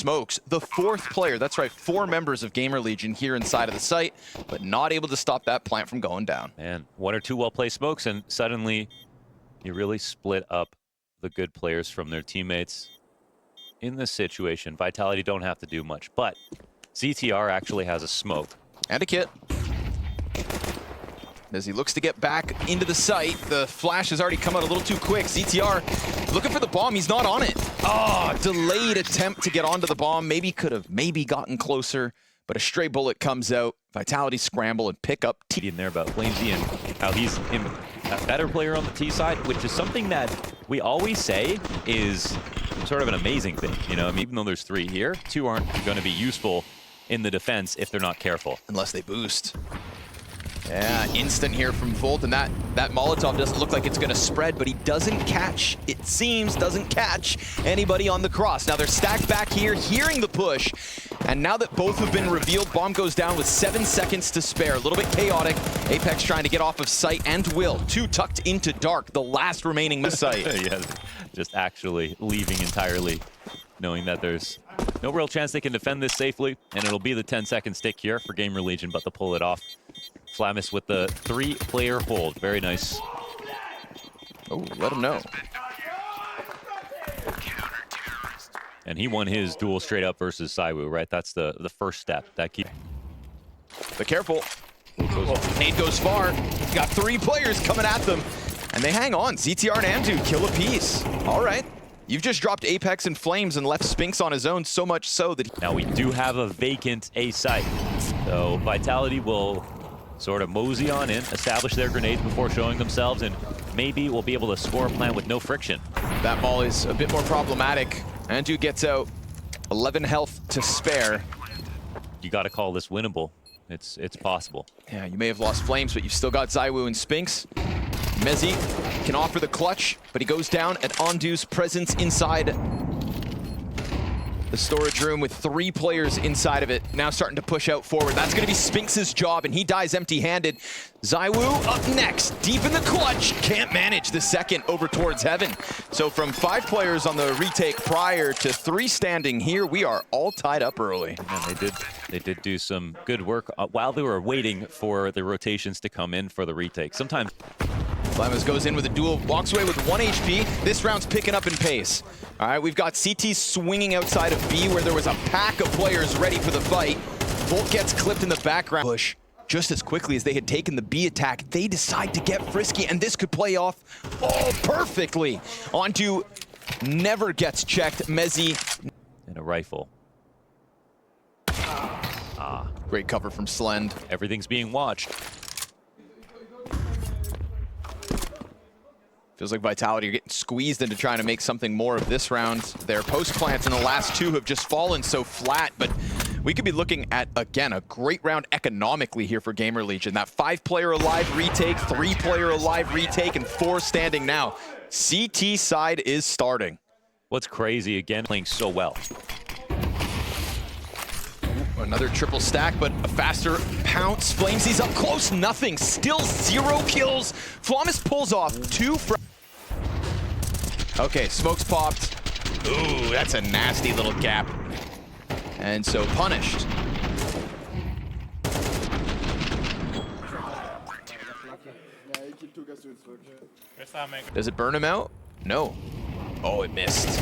Smokes, the fourth player, that's right, 4 members of GamerLegion here inside of the site, but not able to stop that plant from going down. And 1 or 2 well-placed smokes, and suddenly you really split up the good players from their teammates. In this situation, Vitality don't have to do much, but ZTR actually has a smoke. And a kit. As he looks to get back into the site, the flash has already come out a little too quick. ZTR looking for the bomb, he's not on it. Oh, delayed attempt to get onto the bomb. Maybe could have gotten closer, but a stray bullet comes out. Vitality scramble and pick up T. In there about FlameZ and how he's a better player on the T side, which is something that we always say is sort of an amazing thing. You know, I mean, even though there's 3 here, 2 aren't going to be useful in the defense if they're not careful. Unless they boost. Yeah, instant here from Volt, and that Molotov doesn't look like it's going to spread, but he doesn't catch, it seems, doesn't catch anybody on the cross. Now they're stacked back here, hearing the push, and now that both have been revealed, bomb goes down with 7 seconds to spare. A little bit chaotic. Apex trying to get off of sight, and will. 2 tucked into dark, the last remaining site. Yeah, just actually leaving entirely, knowing that there's no real chance they can defend this safely, and it'll be the 10-second stick here for GamerLegion, but they'll pull it off. Flamis with the 3-player hold. Very nice. Oh, let him know. And he won his duel straight up versus Saiwu, right? That's the first step. That keep. But careful. Nade goes far. Got 3 players coming at them, and they hang on. ZTR and Amdu kill a piece. All right. You've just dropped Apex in flames and left Spinks on his own, so much so that... Now we do have a vacant A site. So Vitality will sort of mosey on in, establish their grenades before showing themselves, and maybe we'll be able to score a plan with no friction. That mall is a bit more problematic. Andu gets out 11 health to spare. You got to call this winnable. It's possible. Yeah, you may have lost flames, but you've still got Zywoo and Spinks. Mezi can offer the clutch, but he goes down at Ondu's presence inside the storage room with 3 players inside of it. Now starting to push out forward. That's going to be Spinks' job, and he dies empty-handed. Zywoo up next, deep in the clutch. Can't manage the second over towards heaven. So from 5 players on the retake prior to 3 standing here, we are all tied up early. And they did do some good work while they were waiting for the rotations to come in for the retake. Sometimes Flamis goes in with a duel, walks away with 1 HP. This round's picking up in pace. All right, we've got CT swinging outside of B where there was a pack of players ready for the fight. Volt gets clipped in the background. Push just as quickly as they had taken the B attack. They decide to get frisky, and this could play off perfectly. Onto never gets checked. Mezi. And a rifle. Great cover from Slend. Everything's being watched. Feels like Vitality are getting squeezed into trying to make something more of this round. Their post plants in the last 2 have just fallen so flat, but we could be looking at, again, a great round economically here for GamerLegion. That 5-player alive retake, 3-player alive retake, and 4 standing now. CT side is starting. What's crazy, again, playing so well. Another triple stack, but a faster pounce. FlameZ's up close, nothing. Still 0 kills. Flamis pulls off 2 Okay, smokes popped. Ooh, that's a nasty little gap. And so punished. Does it burn him out? No. Oh, it missed.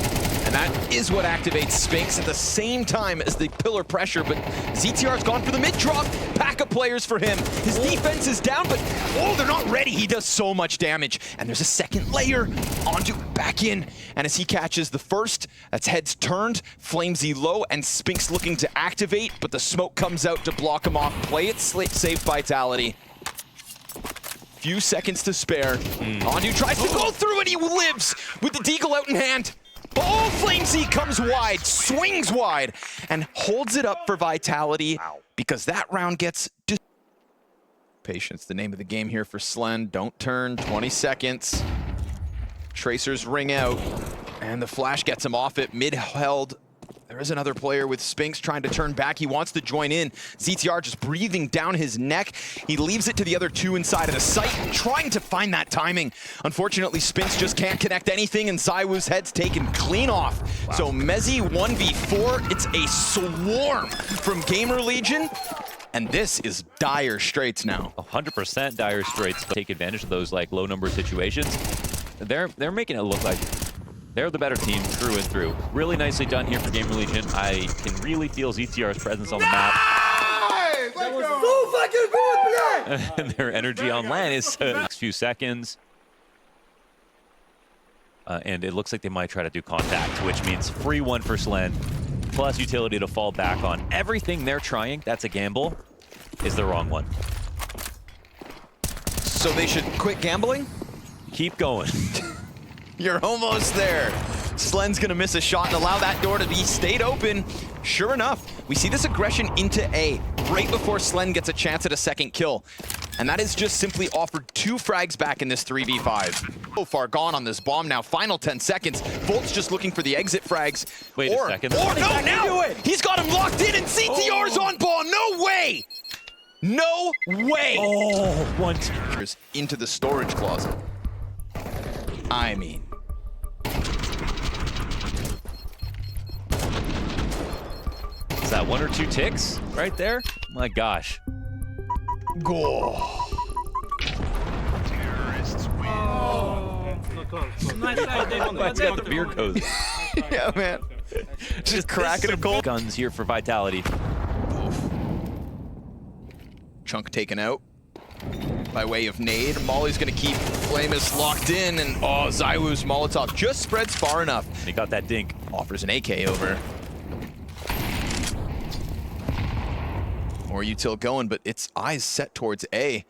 And that is what activates Spinks at the same time as the pillar pressure, but ZTR's gone for the mid-drop. Pack of players for him. His defense is down, but oh, they're not ready. He does so much damage. And there's a second layer. Onto back in. And as he catches the first, that's heads turned. FlameZ low, and Spinks looking to activate, but the smoke comes out to block him off. Play it safe, Vitality. Few seconds to spare. Ondu tries to go through, and he lives with the deagle out in hand. Oh, FlameZ comes wide, swings wide, and holds it up for Vitality because that round gets... Patience, the name of the game here for Slend. Don't turn, 20 seconds. Tracers ring out, and the flash gets him off it. Mid held. There is another player with Spinks trying to turn back. He wants to join in. ZTR just breathing down his neck. He leaves it to the other two inside of the site, trying to find that timing. Unfortunately, Spinks just can't connect anything, and ZywOo's head's taken clean off. Wow. So Mezzy 1v4, it's a swarm from GamerLegion. And this is dire straits now. 100% dire straits. Take advantage of those like low number situations. They're making it look like they're the better team through and through. Really nicely done here for GamerLegion. I can really feel ZTR's presence on the map. And their energy on LAN is next few seconds. And it looks like they might try to do contact, which means free one for Slen, plus utility to fall back on. Everything they're trying, that's a gamble, is the wrong one. So they should quit gambling? Keep going. You're almost there. Slen's gonna miss a shot and allow that door to be stayed open. Sure enough, we see this aggression into A right before Slen gets a chance at a second kill. And that is just simply offered 2 frags back in this 3v5. So far gone on this bomb now. Final 10 seconds. Volt's just looking for the exit frags. Wait a second. Or no, now he's got him locked in and CTR's on ball. No way! No way! Oh, one into the storage closet. I mean. Is that 1 or 2 ticks right there? My gosh. Go. That's got the beer cozy. Yeah, man. Just cracking a cold. Guns here for Vitality. Oof. Chunk taken out by way of nade. Molly's gonna keep Flamus locked in, and oh, ZywOo's Molotov just spreads far enough. He got that dink. Offers an AK over. More util going, but its eyes set towards A.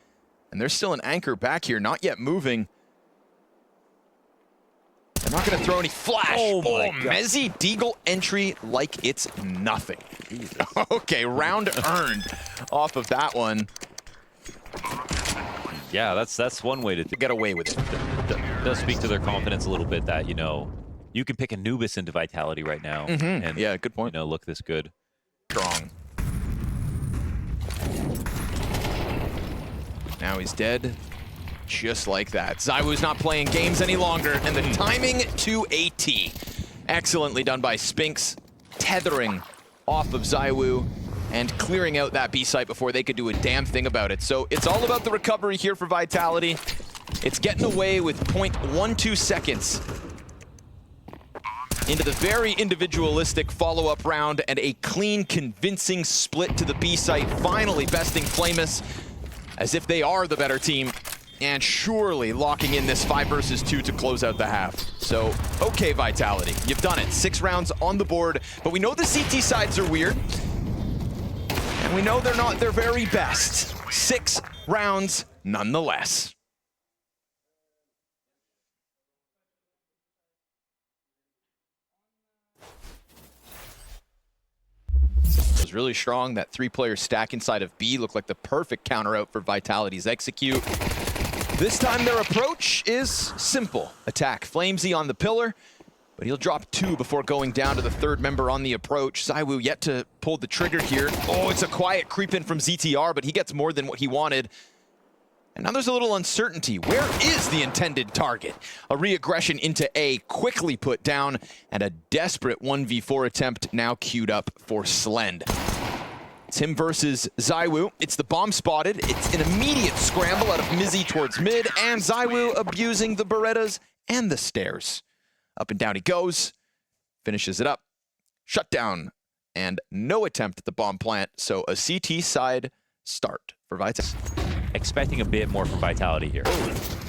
And there's still an anchor back here, not yet moving. They're not gonna throw any flash. Oh my God. Mezzy Deagle entry like it's nothing. Jesus. Okay, round earned off of that one. Yeah, that's one way to Get away with it. Does speak to their confidence a little bit that, you know, you can pick Anubis into Vitality right now. And, yeah, good point. You know, look this good. Strong. Now he's dead. Just like that. ZywOo's not playing games any longer, and the timing to a T. Excellently done by Spinks, tethering off of ZywOo and clearing out that B site before they could do a damn thing about it. So it's all about the recovery here for Vitality. It's getting away with 0.12 seconds into the very individualistic follow-up round and a clean, convincing split to the B site, finally besting Flamus as if they are the better team, and surely locking in this 5 versus 2 to close out the half. So, okay, Vitality, you've done it. 6 rounds on the board, but we know the CT sides are weird, and we know they're not their very best. 6 rounds nonetheless. Was really strong. That 3-player stack inside of B looked like the perfect counter out for Vitality's execute. This time their approach is simple. Attack Flamesy on the pillar, but he'll drop 2 before going down to the 3rd member on the approach. ZywOo yet to pull the trigger here. Oh, it's a quiet creep in from ZTR, but he gets more than what he wanted. And now there's a little uncertainty. Where is the intended target? A re-aggression into A quickly put down, and a desperate 1v4 attempt now queued up for Slend. It's him versus ZywOo. It's the bomb spotted. It's an immediate scramble out of Mizzy towards mid, and ZywOo abusing the Berettas and the stairs. Up and down he goes, finishes it up, shut down, and no attempt at the bomb plant, so a CT side start for Vitality. Expecting a bit more from Vitality here.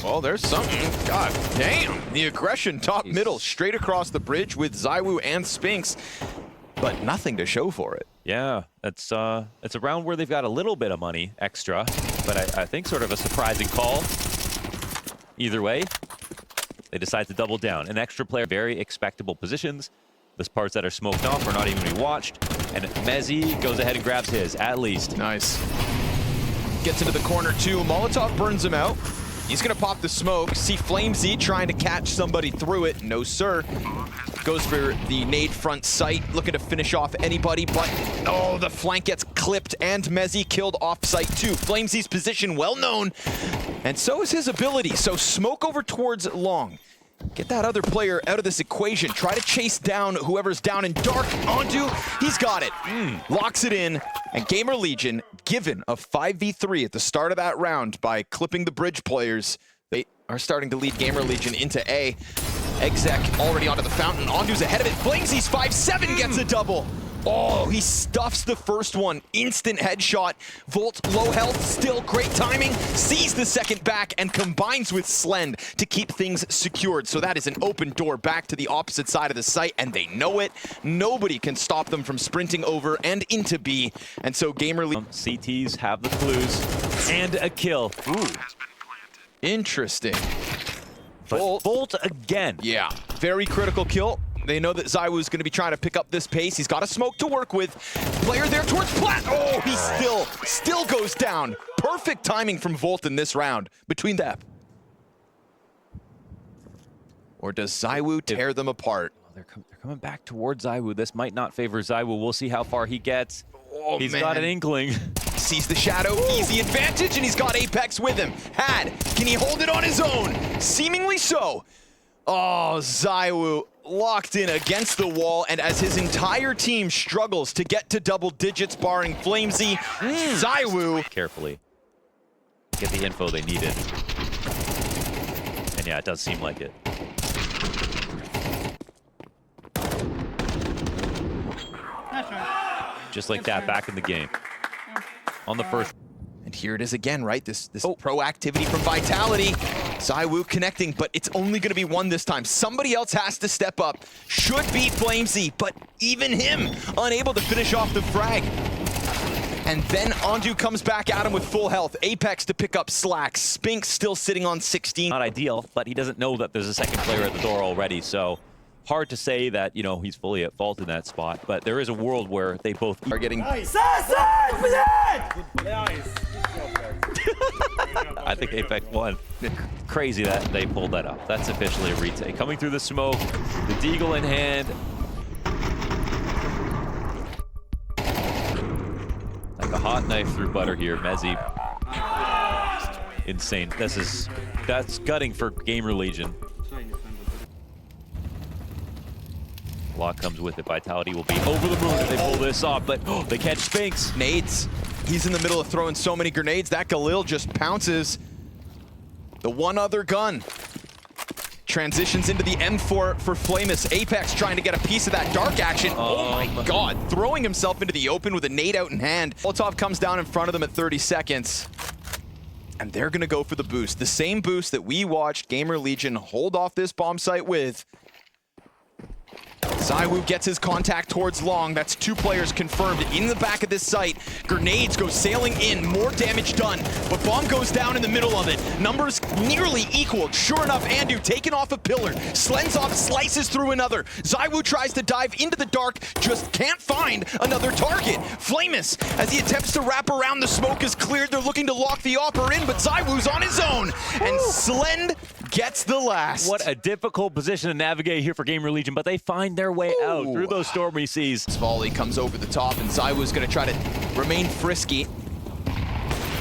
Well, there's something. God damn. The aggression top middle straight across the bridge with ZywOo and Spinks, but nothing to show for it. Yeah, it's a round where they've got a little bit of money extra, but I think sort of a surprising call. Either way, they decide to double down. An extra player, very expectable positions. The parts that are smoked off are not even to be watched. And Mezzy goes ahead and grabs his, at least. Nice. Gets into the corner too. Molotov burns him out. He's gonna pop the smoke. See Flamesy trying to catch somebody through it. No, sir. goes for the nade front sight, looking to finish off anybody, but oh, the flank gets clipped, and Mezzi killed off site too. Flamesy's position well known, and so is his ability. So smoke over towards long. Get that other player out of this equation. Try to chase down whoever's down in dark. Onto, he's got it. Locks it in, and GamerLegion given a 5v3 at the start of that round by clipping the bridge players. They are starting to lead GamerLegion into A. Exec already onto the fountain. Ondu's ahead of it. Flamesy's 5-7 gets a double. Oh, he stuffs the first one. Instant headshot. Volt, low health, still great timing. Sees the second back and combines with Slend to keep things secured. So that is an open door back to the opposite side of the site, and they know it. Nobody can stop them from sprinting over and into B. And so GamerLegion... CTs have the clues. And a kill. Ooh. Interesting. Volt again. Yeah, very critical kill. They know that ZywOo's going to be trying to pick up this pace. He's got a smoke to work with. Player there towards Plat. Oh, he still goes down. Perfect timing from Volt in this round between them. Or does ZywOo tear them apart? They're coming back towards ZywOo. This might not favor ZywOo. We'll see how far he gets. Oh, he's man. got an inkling. Sees the shadow, easy advantage, and he's got Apex with him. Can he hold it on his own? Seemingly so. Oh, ZywOo locked in against the wall, and as his entire team struggles to get to double digits, barring Flamesy, ZywOo... Carefully get the info they needed. And yeah, it does seem like it. Just like that, back in the game. On the first. And here it is again, right? This proactivity from Vitality. ZywOo connecting, but it's only going to be one this time. Somebody else has to step up. Should be Flamesy, but even him unable to finish off the frag. And then Ondu comes back at him with full health. Apex to pick up slack. Spink still sitting on 16. Not ideal, but he doesn't know that there's a second player at the door already, so hard to say that, you know, he's fully at fault in that spot, but there is a world where they both are getting... I think Apex won. Crazy that they pulled that up. That's officially a retake. Coming through the smoke, the deagle in hand. Like a hot knife through butter here, Mezzi. Insane. That's gutting for GamerLegion. A lot comes with it. Vitality will be over the moon if they pull this off, but they catch Sphinx. Nades. He's in the middle of throwing so many grenades. That Galil just pounces. The one other gun. Transitions into the M4 for Flamus. Apex trying to get a piece of that dark action. Oh my god. Throwing himself into the open with a nade out in hand. Molotov comes down in front of them at 30 seconds. And they're going to go for the boost. The same boost that we watched GamerLegion hold off this bomb site with. ZywOo gets his contact towards long. That's two players confirmed in the back of this site. Grenades go sailing in, more damage done, but bomb goes down in the middle of it. Numbers nearly equal. Sure enough, Andu taken off a pillar. Slenzov slices through another. ZywOo tries to dive into the dark, just can't find another target. Flamus, as he attempts to wrap around, the smoke is cleared. They're looking to lock the Opper in, but ZywOo's on his own. And Slend gets the last. What a difficult position to navigate here for GamerLegion, but they find their way out through those stormy seas. This volley comes over the top, and ZywOo's going to try to remain frisky.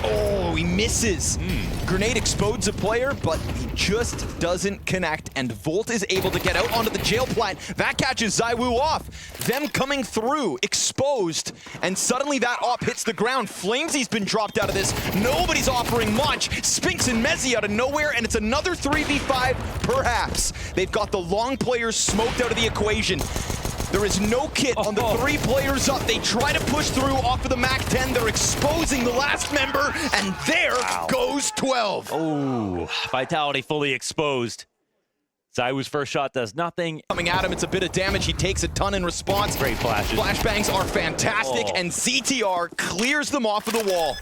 Oh, he misses. Grenade explodes a player, but he just doesn't connect, and Volt is able to get out onto the jail plat. That catches ZywOo off. Them coming through, exposed, and suddenly that op hits the ground. Flamesy's been dropped out of this. Nobody's offering much. Spinks and Mezzi out of nowhere, and it's another 3v5, perhaps. They've got the long players smoked out of the equation. There is no kit on the three players up. They try to push through off of the MAC-10. They're exposing the last member, and there goes 12. Oh, Vitality fully exposed. ZywOo's first shot does nothing. Coming at him, it's a bit of damage. He takes a ton in response. Great flashes. Flashbangs are fantastic, and ZTR clears them off of the wall.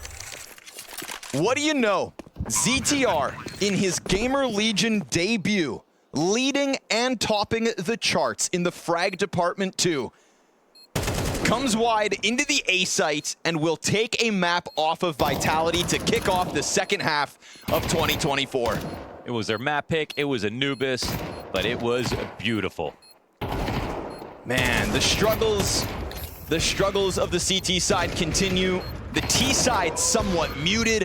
What do you know? ZTR, in his GamerLegion debut, leading and topping the charts in the frag department too. Comes wide into the A site and will take a map off of Vitality to kick off the second half of 2024. It was their map pick, it was Anubis, but it was beautiful. Man, the struggles of the CT side continue. The T side somewhat muted,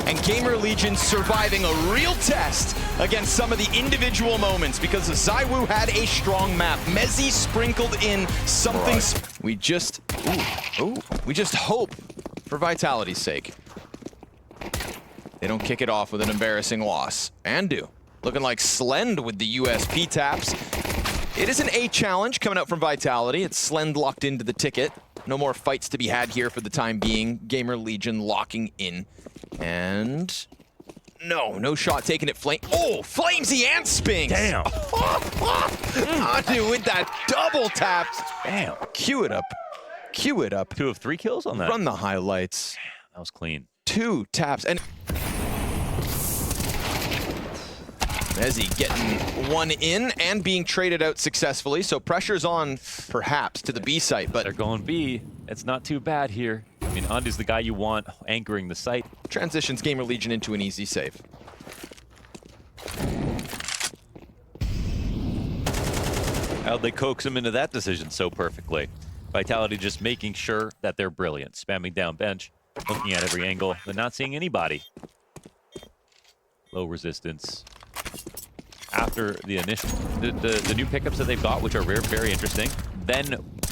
and GamerLegion surviving a real test against some of the individual moments because ZywOo had a strong map. Mezzi sprinkled in something. Right. We just hope for Vitality's sake they don't kick it off with an embarrassing loss. Andu looking like Slend with the USP taps. It is an A challenge coming out from Vitality. It's Slend locked into the ticket. No more fights to be had here for the time being. GamerLegion locking in. And no shot taken at Flame. Oh, Flamesy and Spinks. Damn. Andu with that double tap. Damn. Cue it up. Cue it up. 2 of 3 kills on that. Run the highlights. That was clean. 2 taps. And Mezzi getting 1 in and being traded out successfully, so pressure's on perhaps to the B site, but they're going B. It's not too bad here. I mean, Andu's the guy you want anchoring the site. Transitions GamerLegion into an easy save. How'd they coax him into that decision so perfectly? Vitality just making sure that they're brilliant, spamming down bench, looking at every angle, but not seeing anybody. Low resistance. After the initial, the new pickups that they've got, which are rare, very interesting. Then,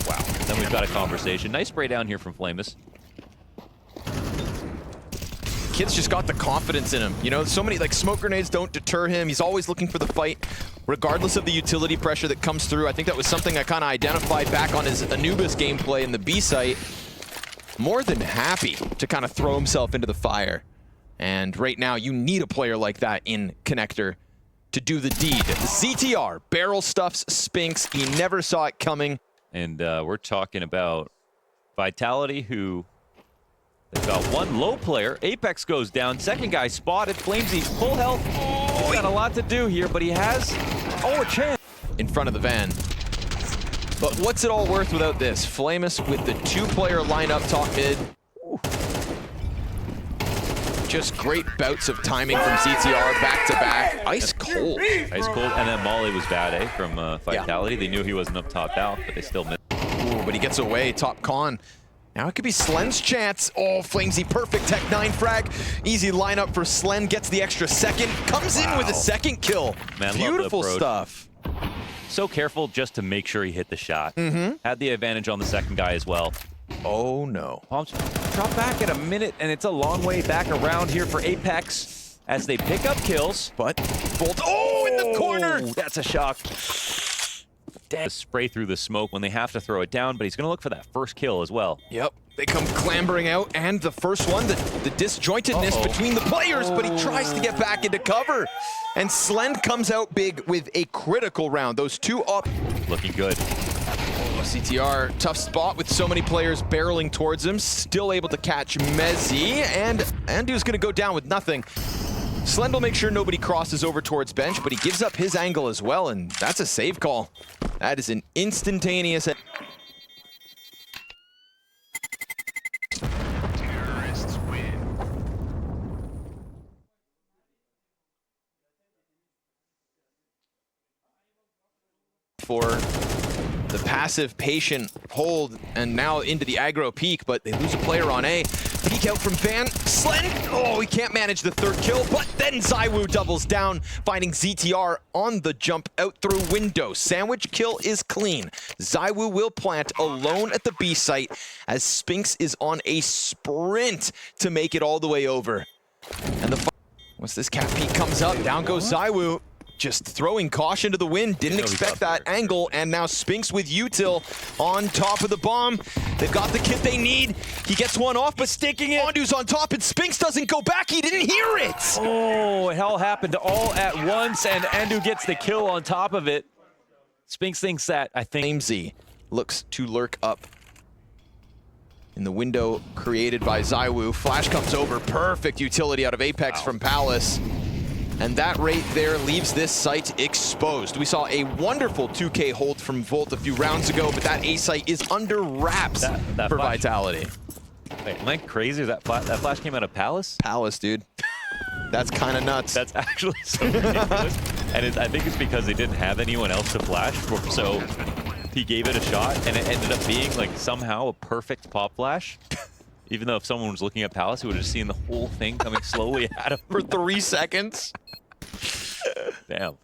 wow, then we've got a conversation. Nice spray down here from Flamus. Kid's just got the confidence in him. You know, so many, like, smoke grenades don't deter him. He's always looking for the fight, regardless of the utility pressure that comes through. I think that was something I kind of identified back on his Anubis gameplay in the B site. More than happy to kind of throw himself into the fire. And right now, you need a player like that in Connector to do the deed. ZTR, barrel stuffs Spinks. He never saw it coming. And we're talking about Vitality, who they've got 1 low player. Apex goes down. Second guy spotted. Flamesy full health. He's got a lot to do here, but he has a chance. In front of the van. But what's it all worth without this? Flamus with the 2-player lineup top mid. Ooh. Just great bouts of timing from ZTR back-to-back. Ice cold. Ice cold, and then Molly was bad, from Vitality. Yeah. They knew he wasn't up top out, but they still missed. Ooh, but he gets away, top con. Now it could be Slen's chance. Oh, Flamesy, perfect Tech 9 frag. Easy lineup for Slen, gets the extra second. Comes in with a second kill. Man, beautiful stuff. So careful just to make sure he hit the shot. Had the advantage on the second guy as well. Oh no. Palms drop back at a minute, and it's a long way back around here for Apex as they pick up kills. But Bolt, in the corner! That's a shock. Damn. Spray through the smoke when they have to throw it down, but he's gonna look for that first kill as well. Yep, they come clambering out, and the first one, the disjointedness between the players, but he tries to get back into cover. And Slend comes out big with a critical round. Those 2 up. Looking good. CTR, tough spot with so many players barreling towards him. Still able to catch Mezzi, and Andu's gonna go down with nothing. Slend will make sure nobody crosses over towards bench, but he gives up his angle as well, and that's a save call. That is an instantaneous... Terrorists win. For the passive patient hold, and now into the aggro peak, but they lose a player on A. Peek out from Van. Slend, he can't manage the 3rd kill, but then ZywOo doubles down, finding ZTR on the jump out through window. Sandwich kill is clean. ZywOo will plant alone at the B site as Spinks is on a sprint to make it all the way over. And once this cat peek comes up, down goes ZywOo. Just throwing caution to the wind, didn't expect that angle, and now Spinks with util on top of the bomb. They've got the kit they need. He gets one off, but sticking it. Andu's on top, and Spinks doesn't go back. He didn't hear it. Oh, it all happened all at once, and Andu gets the kill on top of it. Spinks thinks that, I think. Flamesy looks to lurk up in the window created by ZywOo. Flash comes over, perfect utility out of Apex from Palace. And that right there leaves this site exposed. We saw a wonderful 2K hold from Volt a few rounds ago, but that A site is under wraps that for flash. Vitality. Wait, am I crazy? That flash came out of Palace? Palace, dude. That's kind of nuts. That's actually so ridiculous. And I think it's because they didn't have anyone else to flash, so he gave it a shot, and it ended up being like somehow a perfect pop flash. Even though if someone was looking at Palace, he would have seen the whole thing coming slowly at him For 3 seconds. Damn.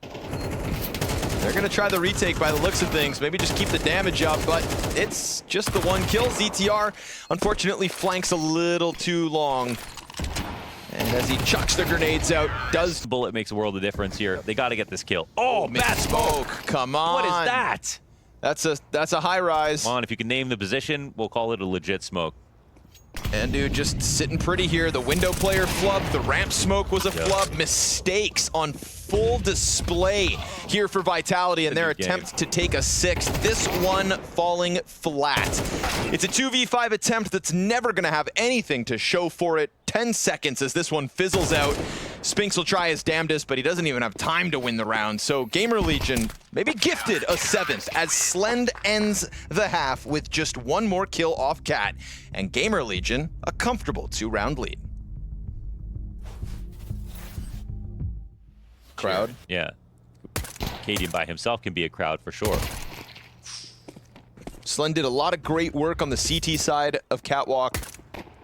They're going to try the retake by the looks of things. Maybe just keep the damage up, but it's just the one kill. ZTR, unfortunately, flanks a little too long. And as he chucks the grenades out, does... Bullet makes a world of difference here. They got to get this kill. Oh, bad smoke. Come on. What is that? That's a high rise. Come on, if you can name the position, we'll call it a legit smoke. And dude, just sitting pretty here. The window player flubbed. The ramp smoke was a flub. Mistakes on full display here for Vitality in their attempt to take a 6th. This one falling flat. It's a 2v5 attempt that's never going to have anything to show for it. 10 seconds as this one fizzles out. Spinks will try his damnedest, but he doesn't even have time to win the round. So GamerLegion maybe gifted a 7th as Slend ends the half with just one more kill off Cat. And GamerLegion, a comfortable 2-round lead. Crowd. Yeah. Cadian by himself can be a crowd for sure. Slend did a lot of great work on the CT side of Catwalk.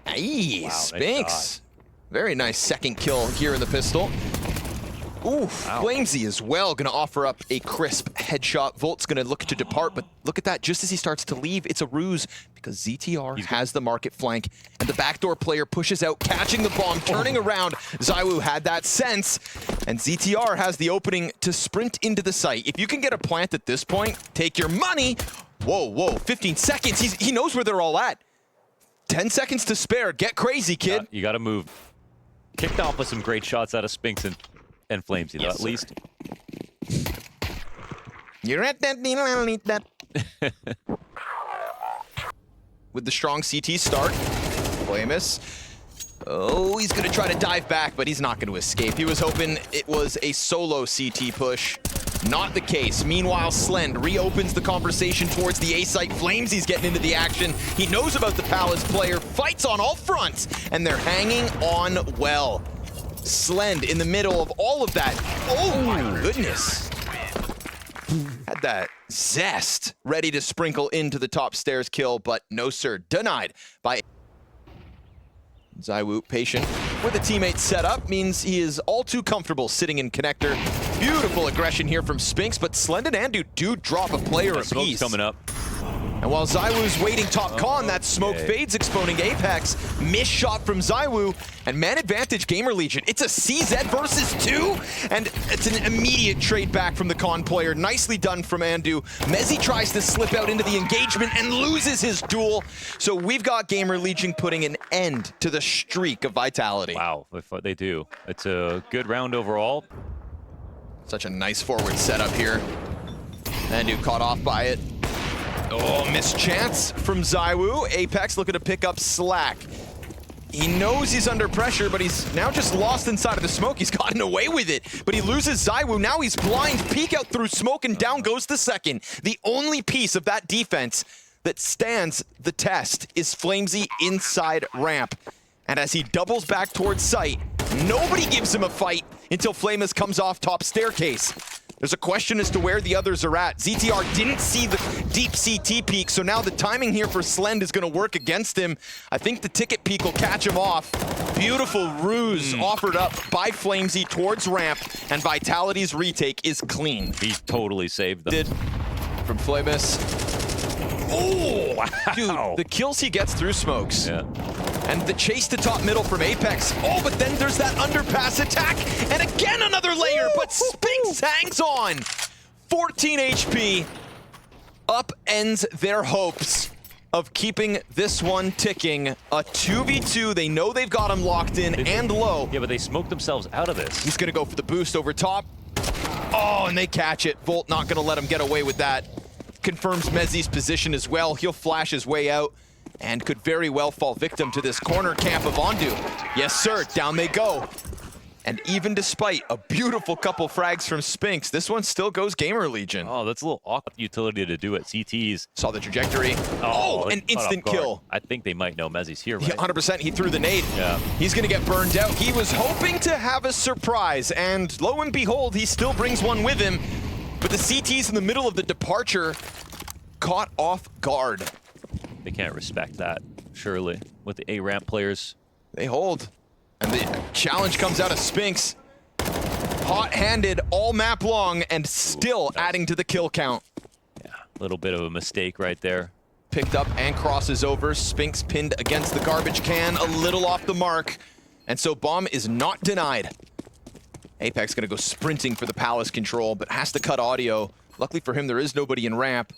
Aye, Wow, Spinks. nice. Very nice second kill here in the pistol. Ooh, wow. Flamesy as well, gonna offer up a crisp headshot. Volt's gonna look to depart, but look at that, just as he starts to leave, it's a ruse because ZTR has the market flank, and the backdoor player pushes out, catching the bomb, turning around. ZywOo had that sense, and ZTR has the opening to sprint into the site. If you can get a plant at this point, take your money. Whoa, 15 seconds, he knows where they're all at. 10 seconds to spare, get crazy, kid. You gotta move. Kicked off with some great shots out of Spinks and Flamesy, though, at least. You're at that. With the strong CT start, Flamus. Oh, he's gonna try to dive back, but he's not gonna escape. He was hoping it was a solo CT push. Not the case. Meanwhile, Slend reopens the conversation towards the A site. Flamesy's getting into the action. He knows about the Palace player, fights on all fronts, and they're hanging on well. Slend in the middle of all of that. Oh my goodness. Had that zest ready to sprinkle into the top stairs kill, but no sir, denied by ZywOo. Patient where the teammates set up means he is all too comfortable sitting in connector. Beautiful aggression here from Spinks, but Slend and Andu do drop a player apiece. Coming up. And while ZywOo's waiting top con, that smoke fades, exposing Apex. Missed shot from ZywOo, and man advantage GamerLegion. It's a CZ versus 2, and it's an immediate trade back from the con player. Nicely done from Andu. Mezzi tries to slip out into the engagement and loses his duel. So we've got GamerLegion putting an end to the streak of Vitality. Wow, they do. It's a good round overall. Such a nice forward setup here. Andu caught off by it. Oh, missed chance from ZywOo. Apex looking to pick up slack. He knows he's under pressure, but he's now just lost inside of the smoke. He's gotten away with it, but he loses ZywOo. Now he's blind, peek out through smoke, and down goes the second. The only piece of that defense that stands the test is Flamesy inside ramp. And as he doubles back towards site, nobody gives him a fight until Flamus comes off top staircase. There's a question as to where the others are at. ZTR didn't see the deep CT peak, so now the timing here for Slend is going to work against him. I think the ticket peak will catch him off. Beautiful ruse offered up by Flamesy towards ramp, and Vitality's retake is clean. He totally saved them. Did from Flamus. Oh, wow. Dude, the kills he gets through smokes. Yeah. And the chase to top middle from Apex. Oh, but then there's that underpass attack. And again, another layer, but Spinks hangs on. 14 HP upends their hopes of keeping this one ticking. A 2v2, they know they've got him locked in and low. Yeah, but they smoked themselves out of this. He's gonna go for the boost over top. Oh, and they catch it. Volt not gonna let him get away with that. Confirms Mezzi's position as well. He'll flash his way out and could very well fall victim to this corner camp of Ondu. Yes, sir, down they go. And even despite a beautiful couple frags from Spinks, this one still goes GamerLegion. Oh, that's a little awkward utility to do at CTs. Saw the trajectory. Oh, an instant kill. I think they might know Mezzi's here, right? Yeah, 100%, he threw the nade. Yeah. He's gonna get burned out. He was hoping to have a surprise, and lo and behold, he still brings one with him. but the CTs in the middle of the departure caught off guard. They can't respect that, surely, with the A-ramp players. They hold, and the challenge comes out of Spinks. Hot-handed all map long and still adding to the kill count. Yeah, a little bit of a mistake right there. Picked up and crosses over. Spinks pinned against the garbage can, a little off the mark. And so bomb is not denied. Apex gonna go sprinting for the palace control, but has to cut audio. Luckily for him, there is nobody in ramp.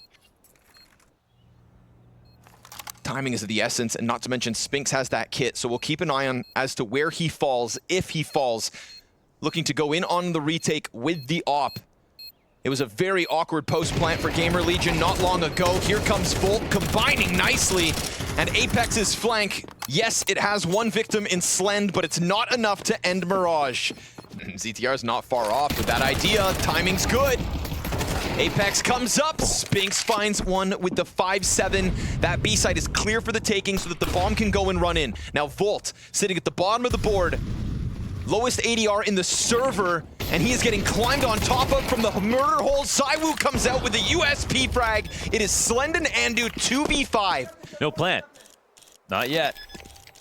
Timing is of the essence, and not to mention Spinks has that kit, so we'll keep an eye on as to where he falls, if he falls. Looking to go in on the retake with the op. It was a very awkward post plant for GamerLegion not long ago. Here comes Volt combining nicely, and Apex's flank. Yes, it has one victim in Slend, but it's not enough to end Mirage. ZTR's not far off with that idea. Timing's good. Apex comes up, Spinks finds one with the 5-7. That B side is clear for the taking so that the bomb can go and run in. Now Volt sitting at the bottom of the board. Lowest ADR in the server, and he is getting climbed on top of from the murder hole. ZywOo comes out with a USP frag. It is Slend and Andu 2v5. No plant. Not yet.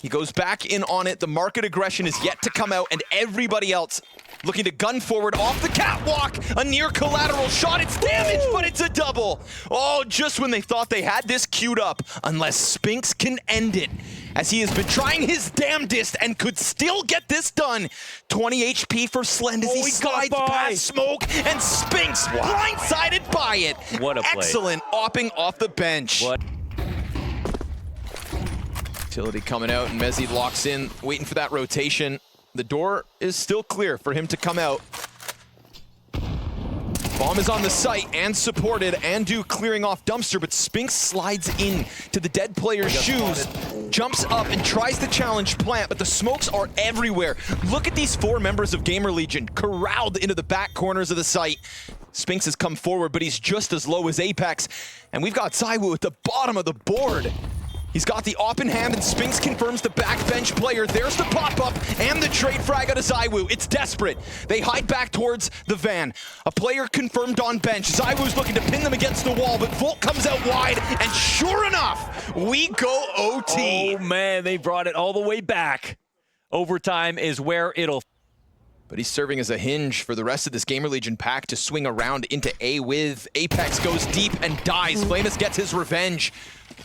He goes back in on it. The market aggression is yet to come out, and everybody else looking to gun forward off the catwalk. A near collateral shot. It's damaged, but it's a double. Oh, just when they thought they had this queued up, unless Spinks can end it, as he has been trying his damnedest and could still get this done. 20 HP for Slend as he slides past smoke, and Spinks blindsided by it. What a play. Excellent opping off the bench. What? Utility coming out, and Mezzi locks in, waiting for that rotation. The door is still clear for him to come out. Bomb is on the site and supported. Andu clearing off dumpster, but Spinks slides in to the dead player's shoes, jumps up and tries to challenge plant, but the smokes are everywhere. Look at these four members of GamerLegion corralled into the back corners of the site. Spinks has come forward, but he's just as low as Apex, and we've got ZywOo at the bottom of the board. He's got the op in hand, and Spinks confirms the backbench player. There's the pop-up and the trade frag out of ZywOo. It's desperate. They hide back towards the van. A player confirmed on bench. ZywOo's looking to pin them against the wall, but Volt comes out wide, and sure enough, we go OT. Oh man, they brought it all the way back. Overtime is where it'll... But he's serving as a hinge for the rest of this GamerLegion pack to swing around into A with. Apex goes deep and dies. Flamus gets his revenge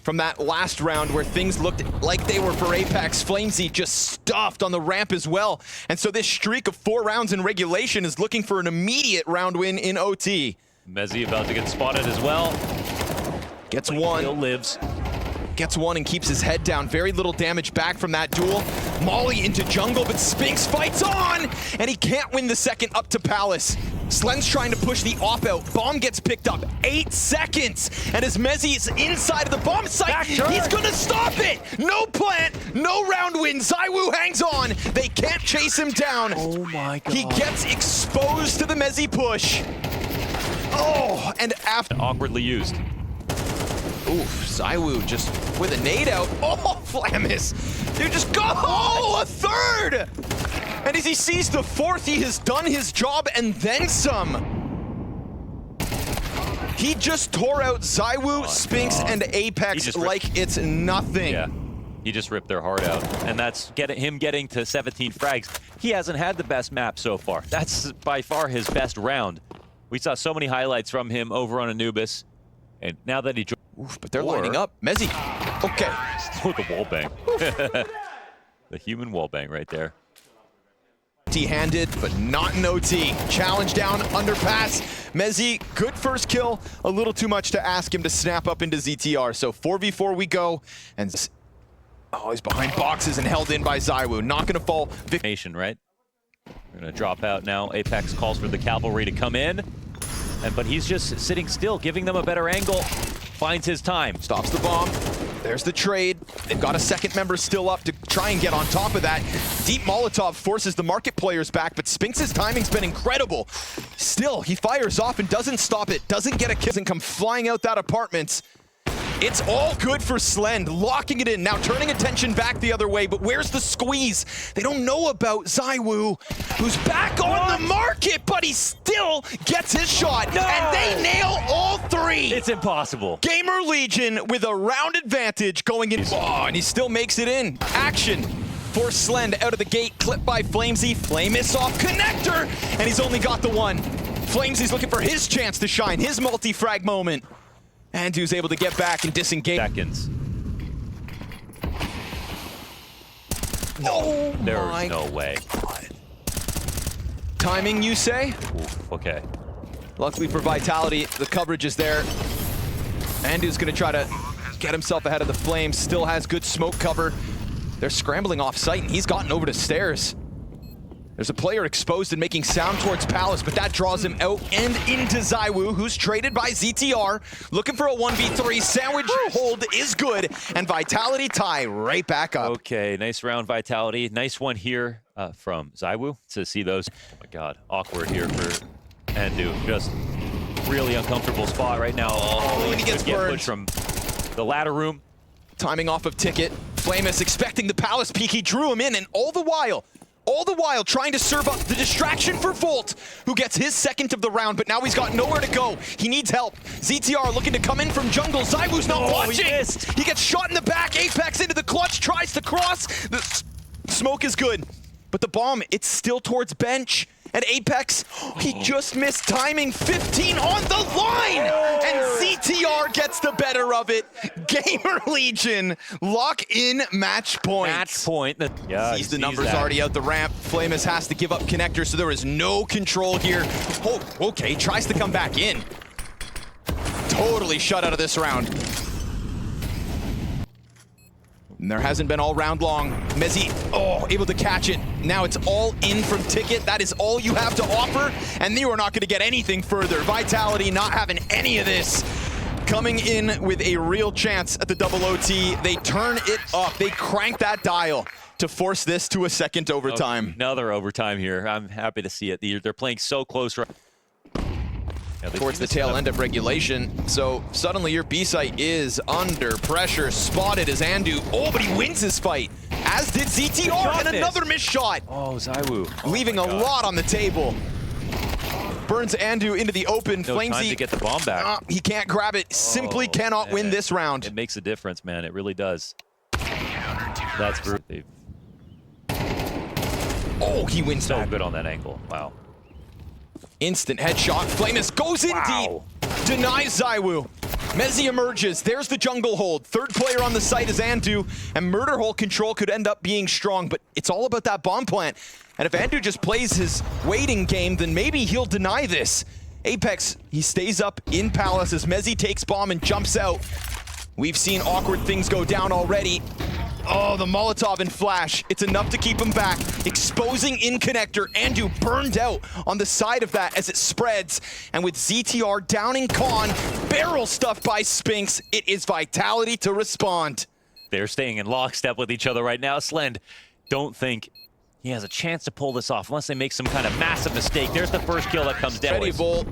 from that last round where things looked like they were for Apex. Flamesy just stuffed on the ramp as well. And so this streak of 4 rounds in regulation is looking for an immediate round win in OT. Mezzi about to get spotted as well. Gets one. Still lives. Gets one and keeps his head down. Very little damage back from that duel. Molly into jungle, but Spinks fights on! And he can't win the second up to Palace. Slend's trying to push the op out. Bomb gets picked up. 8 seconds! And as Mezzi is inside of the bomb site, he's gonna stop it! No plant, no round win. ZywOo hangs on. They can't chase him down. Oh my god. He gets exposed to the Mezzi push. Oh, and after... Awkwardly used. Oof, ZywOo just with a nade out. Oh, Flamus! Dude, just go! Oh, a third! And as he sees the fourth, he has done his job and then some. He just tore out ZywOo, Spinks, and Apex like it's nothing. Yeah, he just ripped their heart out. And that's him getting to 17 frags. He hasn't had the best map so far. That's by far his best round. We saw so many highlights from him over on Anubis. And now that he joined... Oof, but they're lining up. Mezzi. Okay. Oh, the wall bang. The human wall bang right there. T-handed, but not an OT. Challenge down, underpass. Mezzi, good first kill. A little too much to ask him to snap up into ZTR. So 4v4 we go. And oh, he's behind boxes and held in by ZywOo. Not going to fall. Nation, right? We're going to drop out now. Apex calls for the cavalry to come in. But he's just sitting still, giving them a better angle. Finds his time. Stops the bomb. There's the trade. They've got a second member still up to try and get on top of that. Deep Molotov forces the market players back, but Spinks' timing's been incredible. Still, he fires off and doesn't stop it. Doesn't get a kiss and come flying out that apartment. It's all good for Slend, locking it in. Now turning attention back the other way, but where's the squeeze? They don't know about ZywOo, who's back on the market, but he still gets his shot. No! And they nail all three. It's impossible. GamerLegion with a round advantage going in. Oh, and he still makes it in. Action for Slend out of the gate, clipped by Flamesy. Flamus off connector, and he's only got the one. Flamesy's looking for his chance to shine, his multi-frag moment. And who's able to get back and disengage. Seconds. Oh, there's no way. God. Timing, you say? Oof, okay. Luckily for Vitality, the coverage is there. Andu's gonna try to get himself ahead of the Flames. Still has good smoke cover. They're scrambling off site, and he's gotten over to stairs. There's a player exposed and making sound towards Palace, but that draws him out and into ZywOo, who's traded by ZTR. Looking for a 1v3. Sandwich hold is good, and Vitality tie right back up. Okay, nice round, Vitality. Nice one here from ZywOo to see those. Oh my God, awkward here for Andu. Just really uncomfortable spot right now. Oh, and he gets burned from the ladder room. Timing off of Ticket. Flamus expecting the Palace peek. He drew him in, and all the while trying to serve up the distraction for Volt, who gets his second of the round, but now he's got nowhere to go. He needs help. ZTR looking to come in from jungle. ZywOo's not watching. He gets shot in the back. Apex into the clutch, tries to cross. The smoke is good, but the bomb, it's still towards bench. And Apex, he just missed timing. 15 on the line! And ZTR gets the better of it. GamerLegion lock in match point. Match point. Yeah, sees the numbers already out the ramp. Flamus has to give up connector, so there is no control here. Oh, okay, tries to come back in. Totally shut out of this round. And there hasn't been all round long. Mezzi, able to catch it. Now it's all in from Ticket. That is all you have to offer, and you are not going to get anything further. Vitality not having any of this. Coming in with a real chance at the double OT. They turn it up. They crank that dial to force this to a second overtime. Another overtime here. I'm happy to see it. They're playing so close right towards the tail end of regulation. So suddenly your B site is under pressure. Spotted as Andu. Oh, but he wins his fight, as did ZTR, and another missed shot. Oh, ZywOo. Leaving a lot on the table. Burns Andu into the open. No time to get the bomb back. He can't grab it. Simply cannot win this round. It makes a difference, man. It really does. That's brutal. Oh, he wins so good on that angle. Wow. Instant headshot. Flamus goes in deep. Denies ZywOo. Mezzi emerges. There's the jungle hold. Third player on the site is Andu, and murder hole control could end up being strong, but it's all about that bomb plant. And if Andu just plays his waiting game, then maybe he'll deny this. Apex, he stays up in Palace as Mezzi takes bomb and jumps out. We've seen awkward things go down already. Oh, the Molotov and flash. It's enough to keep him back. Exposing in connector. Andu burned out on the side of that as it spreads. And with ZTR downing Khan, barrel stuffed by Spinks, it is Vitality to respond. They're staying in lockstep with each other right now. Slend, don't think he has a chance to pull this off unless they make some kind of massive mistake. There's the first kill that comes down. Ready, Volt.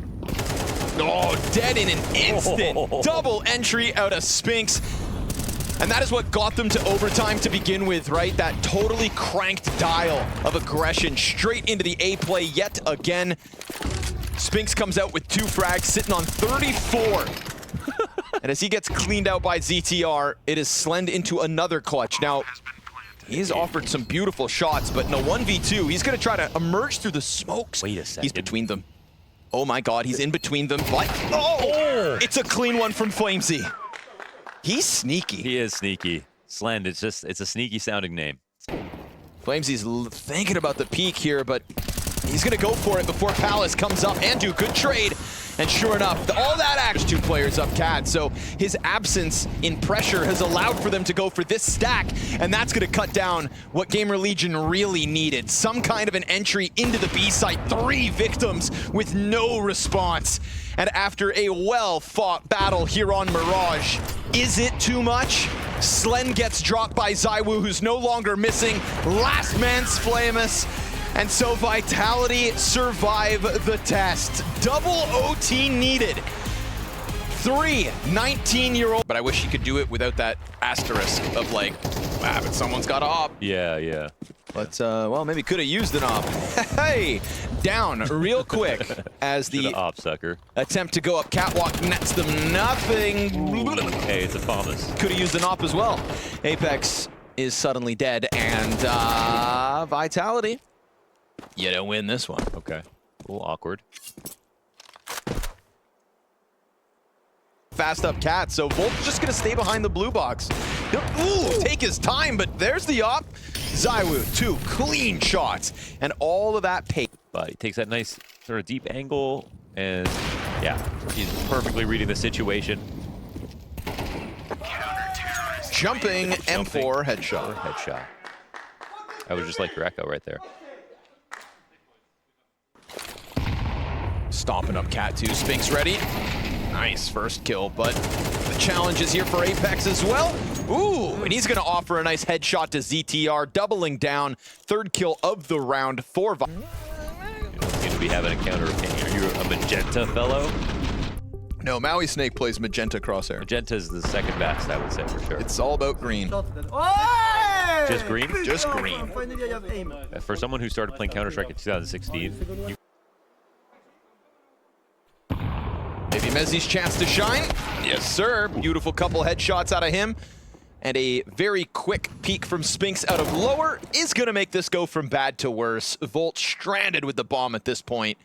Oh, dead in an instant. Double entry out of Spinks. And that is what got them to overtime to begin with, right? That totally cranked dial of aggression straight into the A play yet again. Spinks comes out with 2 frags, sitting on 34. And as he gets cleaned out by ZTR, it is Slend into another clutch. Now, he's offered some beautiful shots, but in a 1v2, he's going to try to emerge through the smokes. Wait a second. He's between them. Oh my God, he's in between them. But, it's a clean one from Flamesy. He's sneaky. He is sneaky. Slend, it's a sneaky sounding name. Flamesy's thinking about the peak here, but he's gonna go for it before Palace comes up. Andu, good trade. And sure enough, all that action, 2 players up CAD. So his absence in pressure has allowed for them to go for this stack, and that's gonna cut down what GamerLegion really needed. Some kind of an entry into the B site. 3 victims with no response. And after a well-fought battle here on Mirage, is it too much? Slend gets dropped by ZywOo, who's no longer missing. Last man's Flamus. And so Vitality survive the test. Double OT needed 3 19-year-old. But I wish you could do it without that asterisk of like, wow, but someone's got op. Yeah, yeah. But, well, maybe could have used an op. Hey, down real quick as the op sucker attempt to go up catwalk nets them nothing. Hey, it's a Thomas. Could have used an op as well. Apex is suddenly dead, and Vitality, you don't win this one. Okay, a little awkward. Fast up Cat, so Volt's just gonna stay behind the blue box. He'll take his time, but there's the op. ZywOo, 2 clean shots, and all of that pay. But he takes that nice sort of deep angle, and yeah, he's perfectly reading the situation. Jumping M4 headshot. Headshot. That was just like your echo right there. Stomping up Cat 2, Spinks ready. Nice first kill, but the challenge is here for Apex as well. Ooh, and he's gonna offer a nice headshot to ZTR, doubling down. 3rd kill of the round for Vi. You don't seem to be having a counter opinion. Are you a magenta fellow? No, Maui Snake plays magenta crosshair. Magenta's the second best, I would say, for sure. It's all about green. Just green? Just green. For someone who started playing Counter-Strike in 2016, Maybe Mezzi's chance to shine. Yes, sir. Beautiful couple headshots out of him. And a very quick peek from Spinks out of lower is going to make this go from bad to worse. Volt stranded with the bomb at this point.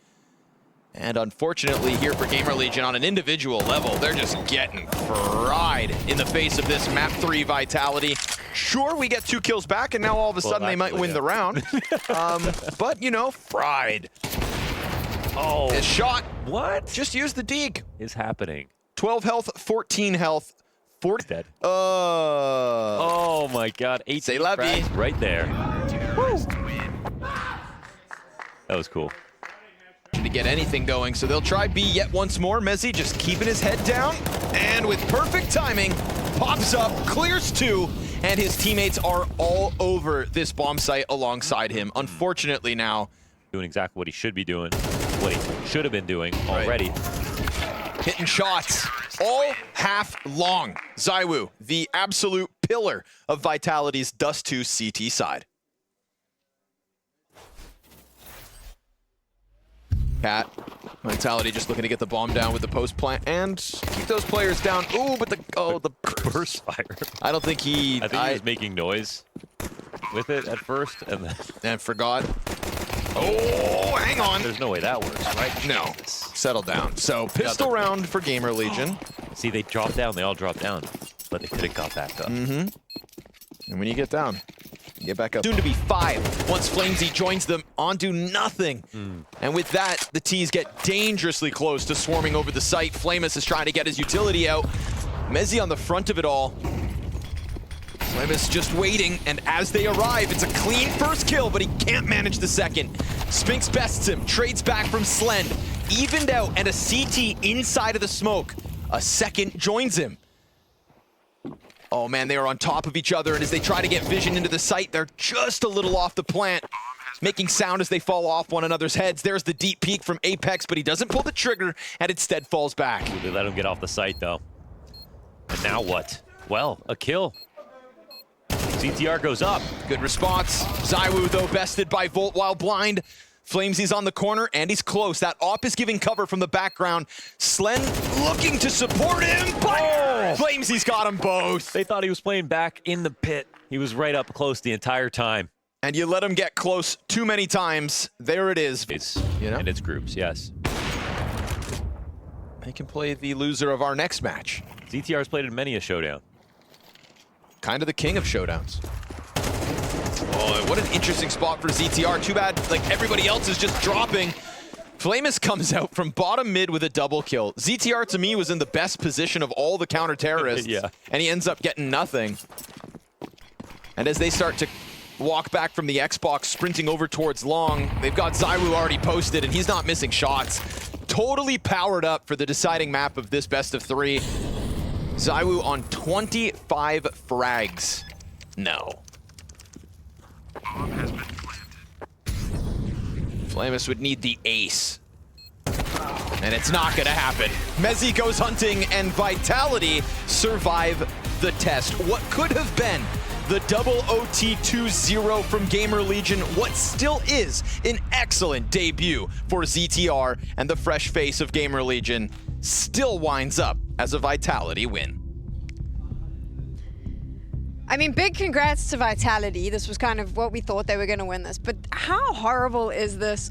And unfortunately here for GamerLegion on an individual level, they're just getting fried in the face of this map 3 Vitality. Sure, we get 2 kills back, and now all of a sudden they might win the round. But, you know, fried. oh, His shot. what Just use the Deke. is happening? 12 health, 14 health. Dead. Oh Oh my God, 8 C'est la vie. right there. Woo. That was cool. to get anything going, so they'll try B yet once more. Mezzi just keeping his head down, and with perfect timing, pops up, clears 2, and his teammates are all over this bomb site alongside him. Unfortunately now, Doing exactly what he should be doing, what he should have been doing already. hitting shots all half long. ZywOo, the absolute pillar of Vitality's Dust 2 CT side. Cat, Vitality just looking to get the bomb down with the post plant and keep those players down. Ooh, but the burst fire. I don't think he. I think he was making noise with it at first, and then and forgot. Oh, hang on. There's no way that works, right? No, settle down. So pistol round for GamerLegion. See, they dropped down. They all dropped down, but they could have got back up. And when you get down, you get back up. Soon to be 5 once Flamesy joins them onto nothing. And with that, the T's get dangerously close to swarming over the site. Flamus is trying to get his utility out. Mezzi on the front of it all. Flamus just waiting, and as they arrive, it's a clean first kill, but he can't manage the second. Spinks bests him, trades back from Slend, evened out, and a CT inside of the smoke. A second joins him. Oh man, they are on top of each other, and as they try to get vision into the site, they're just a little off the plant, making sound as they fall off one another's heads. There's the deep peek from Apex, but he doesn't pull the trigger, and instead falls back. They let him get off the site, though. And now what? Well, a kill. CTR goes up. Good response. ZywOo, though, bested by Volt while blind. Flamesy's on the corner, and he's close. That op is giving cover from the background. Slen looking to support him, but Flamesy's got them both. They thought he was playing back in the pit. He was right up close the entire time. And you let him get close too many times. There it is. You know? And it's groups, yes. They can play the loser of our next match. ZTR's played in many a showdown. Kind of the king of showdowns. Oh, what an interesting spot for ZTR. Too bad, like, everybody else is just dropping. Flamus comes out from bottom mid with a double kill. ZTR, to me, was in the best position of all the counter-terrorists. Yeah. And he ends up getting nothing. And as they start to walk back from the Xbox, sprinting over towards long, they've got ZywOo already posted, and he's not missing shots. Totally powered up for the deciding map of this best of 3. ZywOo on 25 frags. No. Flamus would need the ace. And it's not gonna happen. Mezzi goes hunting and Vitality survive the test. What could have been the double OT 2-0 from GamerLegion, what still is an excellent debut for ZTR, and the fresh face of GamerLegion still winds up as a Vitality win. I mean, big congrats to Vitality. This was kind of what we thought they were going to win this, but how horrible is this